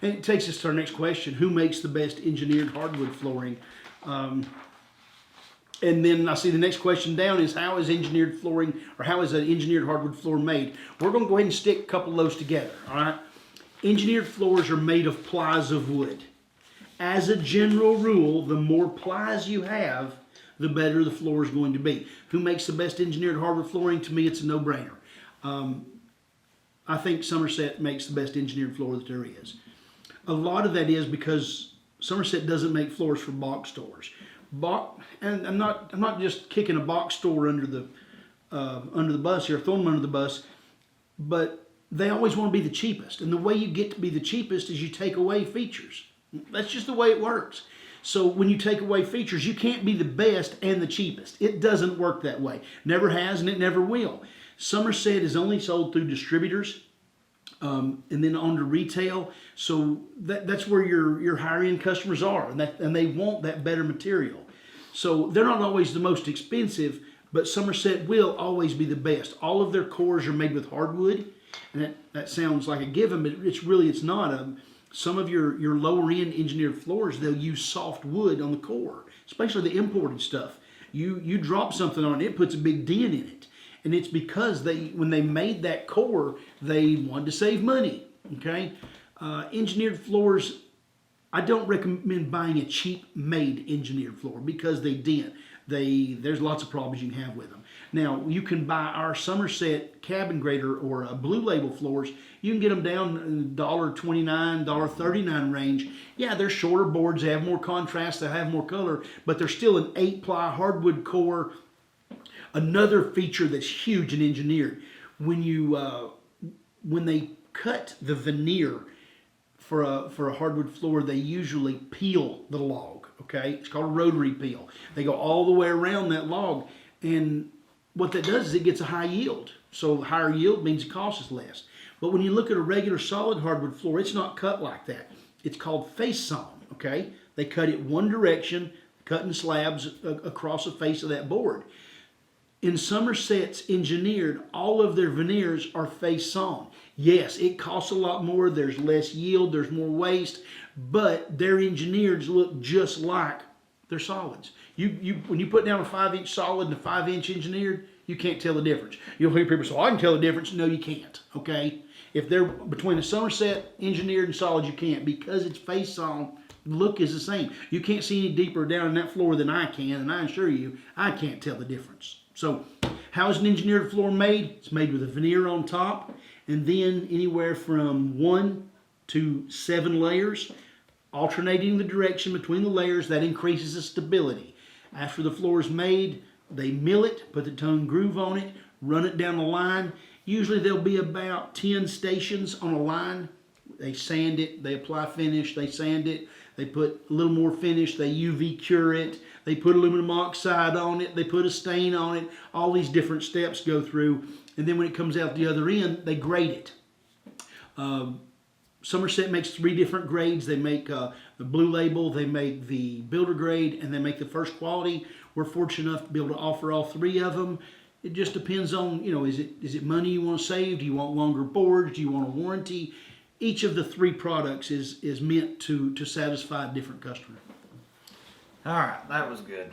And it takes us to our next question: who makes the best engineered hardwood flooring? And then I see the next question down is how is engineered flooring, or how is an engineered hardwood floor made? We're going to go ahead and stick a couple of those together, all right? Engineered floors are made of plies of wood. As a general rule, the more plies you have, the better the floor is going to be. Who makes the best engineered hardwood flooring? To me, it's a no-brainer. I think Somerset makes the best engineered floor that there is. A lot of that is because Somerset doesn't make floors for box stores. And I'm not just kicking a box store under the bus here, throwing them under the bus, but they always want to be the cheapest. And the way you get to be the cheapest is you take away features. That's just the way it works. So when you take away features, you can't be the best and the cheapest. It doesn't work that way. Never has, and it never will. Somerset is only sold through distributors, and then on to retail. So that's where your higher end customers are, and they want that better material. So they're not always the most expensive, but Somerset will always be the best. All of their cores are made with hardwood, and that sounds like a given, but it's not. Some of your lower end engineered floors, they'll use soft wood on the core, especially the imported stuff. You drop something on it, it puts a big dent in it. And it's because when they made that core, they wanted to save money. Okay, engineered floors, I don't recommend buying a cheap made engineered floor because they dent. There's lots of problems you can have with them. Now you can buy our Somerset cabin grader or Blue Label floors. You can get them down in $1.29, $1.39 range. Yeah, they're shorter boards. They have more contrast. They have more color, but they're still an 8-ply hardwood core. Another feature that's huge and engineered, when they cut the veneer for a hardwood floor, they usually peel the log. Okay, it's called a rotary peel. They go all the way around that log, and what that does is it gets a high yield. So higher yield means it costs less. But when you look at a regular solid hardwood floor, it's not cut like that. It's called face sawn. Okay, they cut it one direction, cutting slabs across the face of that board. In Somerset's engineered, all of their veneers are face sawn. Yes, it costs a lot more, there's less yield, there's more waste, but their engineers look just like their solids. When you put down a 5-inch solid and a 5-inch engineered, you can't tell the difference. You'll hear people say, I can tell the difference. No, you can't, okay? If they're between a Somerset engineered and solid, you can't, because it's face sawn. The look is the same. You can't see any deeper down in that floor than I can, and I assure you, I can't tell the difference. So, how is an engineered floor made? It's made with a veneer on top, and then anywhere from 1 to 7 layers, alternating the direction between the layers. That increases the stability. After the floor is made, they mill it, put the tongue groove on it, run it down the line. Usually there'll be about 10 stations on a line. They sand it, they apply finish, they sand it, they put a little more finish, they UV cure it, they put aluminum oxide on it, they put a stain on it. All these different steps go through, and then when it comes out the other end, they grade it. Somerset makes 3 different grades. They make the Blue Label, they make the Builder Grade, and they make the First Quality. We're fortunate enough to be able to offer all 3 of them. It just depends on, is it money you want to save? Do you want longer boards? Do you want a warranty? Each of the 3 products is meant to satisfy a different customer. All right, that was good.